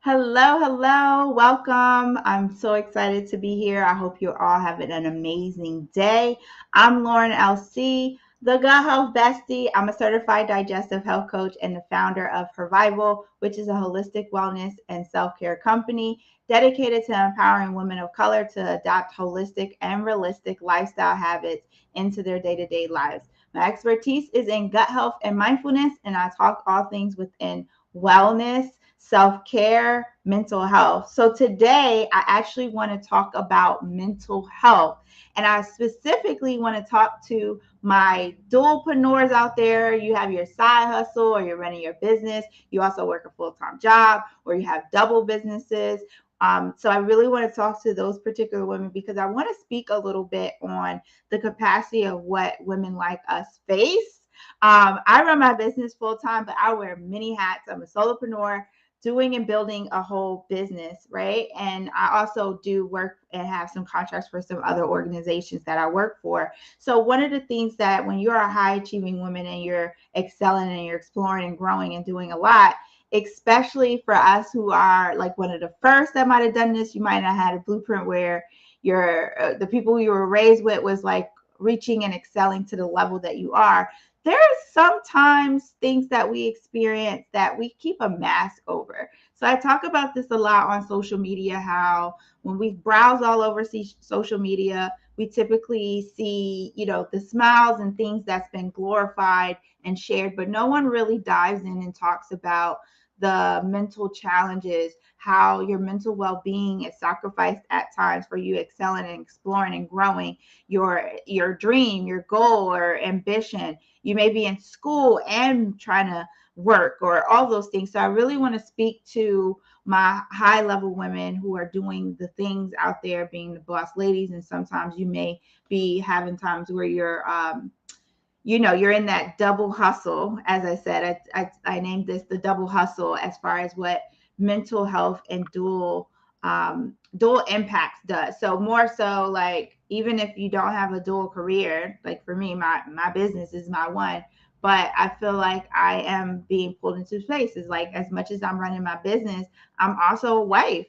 Hello, hello, welcome. I'm so excited to be here. I hope you're all having an amazing day. I'm Lauren LC, the Gut Health Bestie. I'm a certified digestive health coach and the founder of Hervival, which is a holistic wellness and self care company dedicated to empowering women of color to adopt holistic and realistic lifestyle habits into their day to day lives. My expertise is in gut health and mindfulness, and I talk all things within wellness, self care, mental health. So today, I actually want to talk about mental health. And I specifically want to talk to my dualpreneurs out there. You have your side hustle or you're running your business. You also work a full time job or you have double businesses. So I really want to talk to those particular women because I want to speak a little bit on the capacity of what women like us face. I run my business full time, but I wear many hats. I'm a solopreneur doing and building a whole business, right? And I also do work and have some contracts for some other organizations that I work for. So one of the things that when you're a high achieving woman and you're excelling and you're exploring and growing and doing a lot, especially for us who are like one of the first that might have done this, you might not have had a blueprint where the people you were raised with was like reaching and excelling to the level that you are. There's sometimes things that we experience that we keep a mask over. So I talk about this a lot on social media, how when we browse all over social media, we typically see, the smiles and things that's been glorified and shared, but no one really dives in and talks about the mental challenges, how your mental well-being is sacrificed at times for you excelling and exploring and growing your dream, your goal or ambition. You may be in school and trying to work or all those things. So I really want to speak to my high level women who are doing the things out there, being the boss ladies. And sometimes you may be having times where you're in that double hustle. As I said, I named this the double hustle as far as what mental health and dual impacts does. So more so like even if you don't have a dual career, like for me, my business is my one, but I feel like I am being pulled into spaces. Like as much as I'm running my business, I'm also a wife,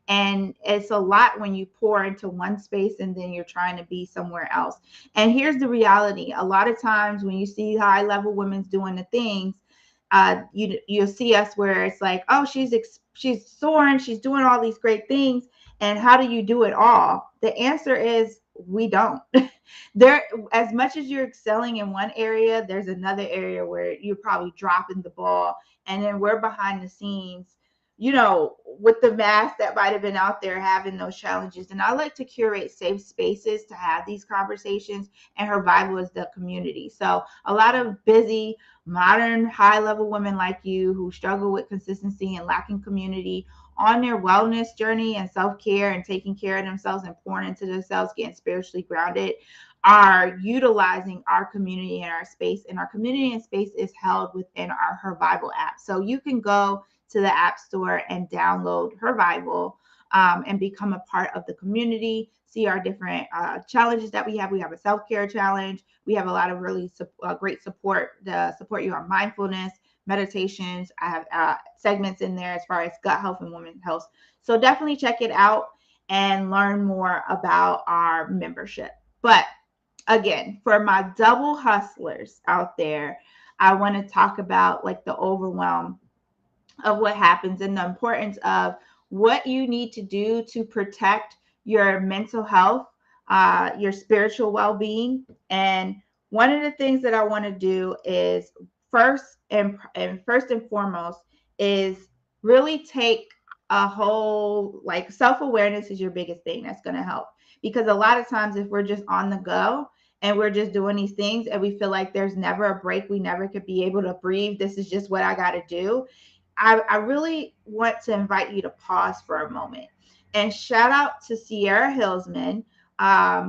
and it's a lot when you pour into one space and then you're trying to be somewhere else. And here's the reality: a lot of times when you see high level women's doing the things, you'll see us where it's like, oh, she's soaring, she's doing all these great things, and how do you do it all? The answer is we don't. There, as much as you're excelling in one area, there's another area where you're probably dropping the ball, and then we're behind the scenes, with the mass that might have been out there having those challenges. And I like to curate safe spaces to have these conversations, and her Bible is the community. So a lot of busy, modern, high level women like you who struggle with consistency and lacking community on their wellness journey and self care and taking care of themselves and pouring into themselves, getting spiritually grounded, are utilizing our community and our space. And our community and space is held within our Her Bible app. So you can go to the App Store and download Her Bible, and become a part of the community. See our different challenges that we have. We have a self-care challenge. We have a lot of really great support to support you on mindfulness, meditations. I have segments in there as far as gut health and women's health. So definitely check it out and learn more about our membership. But again, for my double hustlers out there, I want to talk about like the overwhelm of what happens and the importance of what you need to do to protect your mental health, your spiritual well-being. And one of the things that I want to do is first and foremost is really take a whole, like, self-awareness is your biggest thing that's going to help, because a lot of times if we're just on the go and we're just doing these things and we feel like there's never a break, we never could be able to breathe, this is just what I got to do. I really want to invite you to pause for a moment and shout out to Sierra Hillsman.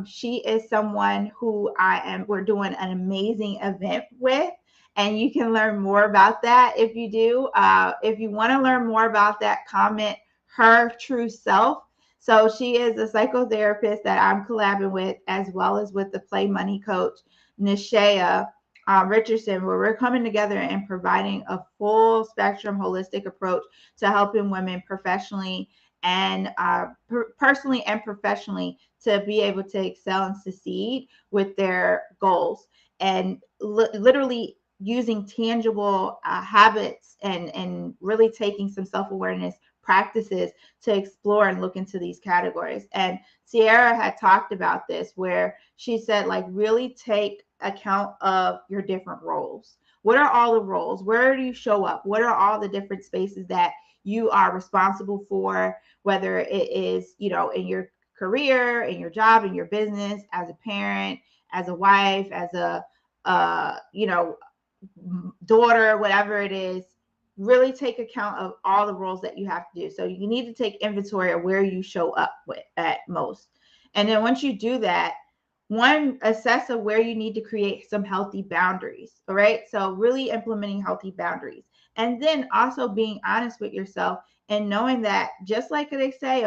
She is someone who we're doing an amazing event with, and you can learn more about that if you do. If you want to learn more about that, comment her true self. So she is a psychotherapist that I'm collabing with, as well as with the Play Money coach, Nishaya. Richardson, where we're coming together and providing a full spectrum holistic approach to helping women professionally and personally and professionally to be able to excel and succeed with their goals, and literally using tangible habits and really taking some self-awareness practices to explore and look into these categories. And Sierra had talked about this, where she said, like, really take account of your different roles. What are all the roles? Where do you show up? What are all the different spaces that you are responsible for, whether it is, in your career, in your job, in your business, as a parent, as a wife, as a, daughter, whatever it is. Really take account of all the roles that you have to do. So you need to take inventory of where you show up with at most. And then once you do that, one, assess of where you need to create some healthy boundaries. All right. So really implementing healthy boundaries. And then also being honest with yourself and knowing that, just like they say,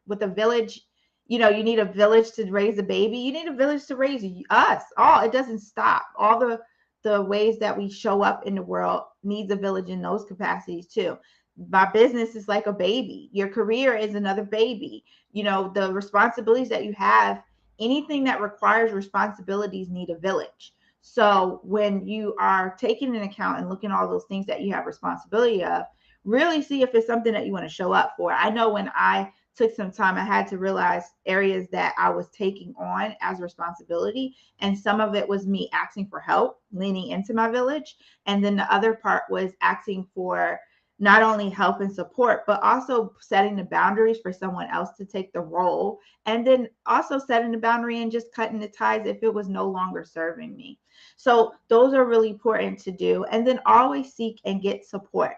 with a village, you need a village to raise a baby. You need a village to raise us all. It doesn't stop. All the ways that we show up in the world needs a village in those capacities too. My business is like a baby. Your career is another baby. The responsibilities that you have, anything that requires responsibilities, need a village. So when you are taking into account and looking at all those things that you have responsibility of, really see if it's something that you want to show up for. I know when I took some time, I had to realize areas that I was taking on as responsibility. And some of it was me asking for help, leaning into my village. And then the other part was asking for not only help and support, but also setting the boundaries for someone else to take the role. And then also setting the boundary and just cutting the ties if it was no longer serving me. So those are really important to do. And then always seek and get support.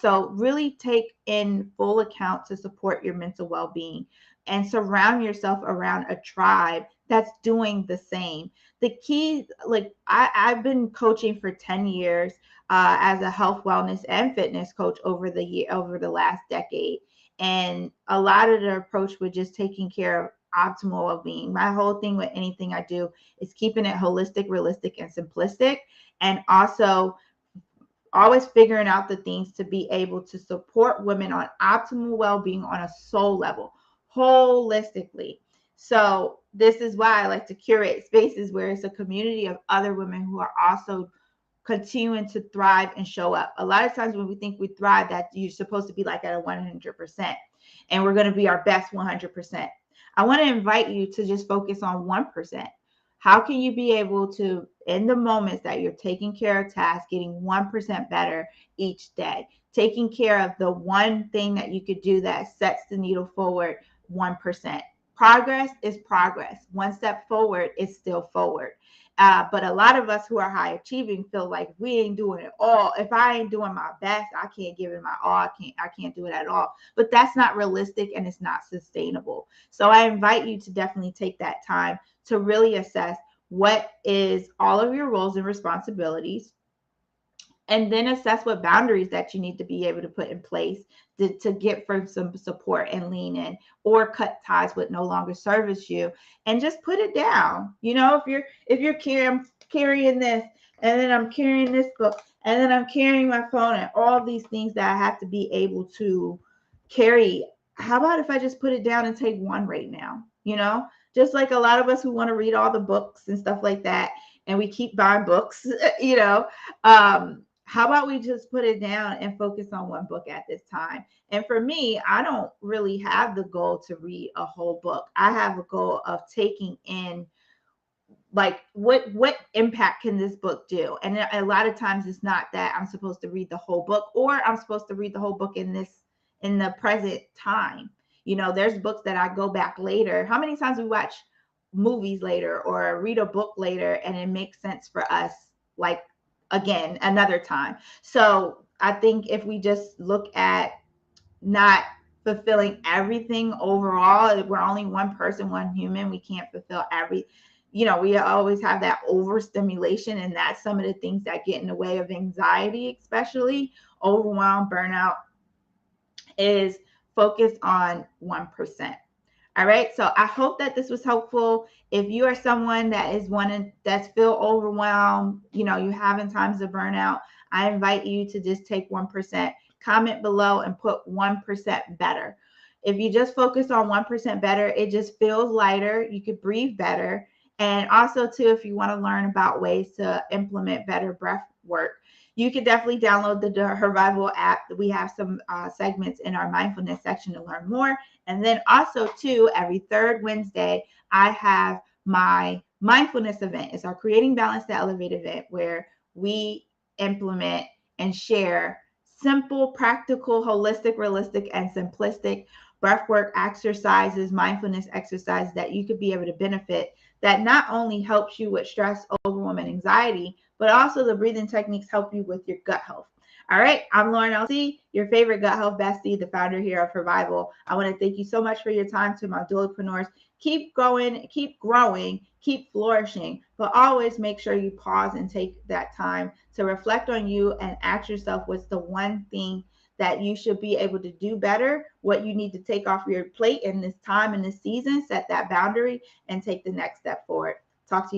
So really take in full account to support your mental well-being, and surround yourself around a tribe that's doing the same. The key, like, I've been coaching for 10 years as a health, wellness, and fitness coach over the last decade. And a lot of the approach was just taking care of optimal well-being. My whole thing with anything I do is keeping it holistic, realistic, and simplistic, and also always figuring out the things to be able to support women on optimal well-being on a soul level, holistically. So this is why I like to curate spaces where it's a community of other women who are also continuing to thrive and show up. A lot of times when we think we thrive, that you're supposed to be like at a 100%, and we're going to be our best 100%. I want to invite you to just focus on 1%. How can you be able to, in the moments that you're taking care of tasks, getting 1% better each day, taking care of the one thing that you could do that sets the needle forward 1%. Progress is progress. One step forward is still forward. But a lot of us who are high achieving feel like we ain't doing it all. If I ain't doing my best, I can't give it my all. I can't do it at all. But that's not realistic and it's not sustainable. So I invite you to definitely take that time to really assess what is all of your roles and responsibilities, and then assess what boundaries that you need to be able to put in place to get for some support and lean in, or cut ties with no longer service you, and just put it down. If you're carrying this, and then I'm carrying this book, and then I'm carrying my phone, and all these things that I have to be able to carry, how about if I just put it down and take one right now? Just like a lot of us who want to read all the books and stuff like that, and we keep buying books, how about we just put it down and focus on one book at this time? And for me, I don't really have the goal to read a whole book. I have a goal of taking in, like, what impact can this book do? And a lot of times it's not that I'm supposed to read the whole book, or I'm supposed to read the whole book in the present time. There's books that I go back later. How many times we watch movies later or read a book later and it makes sense for us, like, again, another time? So I think if we just look at not fulfilling everything overall, we're only one person, one human, we can't fulfill we always have that overstimulation, and that's some of the things that get in the way of anxiety, especially overwhelm, burnout, is focus on 1%. All right. So I hope that this was helpful. If you are someone that is that's feel overwhelmed, you're having times of burnout, I invite you to just take 1%, comment below and put 1% better. If you just focus on 1% better, it just feels lighter. You could breathe better. And also, too, if you want to learn about ways to implement better breath work, you can definitely download the Revival app. We have some segments in our mindfulness section to learn more. And then also, too, every third Wednesday, I have my mindfulness event. It's our Creating Balance to Elevate event where we implement and share simple, practical, holistic, realistic, and simplistic breathwork exercises, mindfulness exercises that you could be able to benefit, that not only helps you with stress, overwhelm, and anxiety, but also the breathing techniques help you with your gut health. All right, I'm Lauren LC, your favorite gut health bestie, the founder here of Revival. I want to thank you so much for your time. To my dualpreneurs, keep going, keep growing, keep flourishing, but always make sure you pause and take that time to reflect on you and ask yourself what's the one thing that you should be able to do better, what you need to take off your plate in this time, in this season, set that boundary and take the next step forward. Talk to you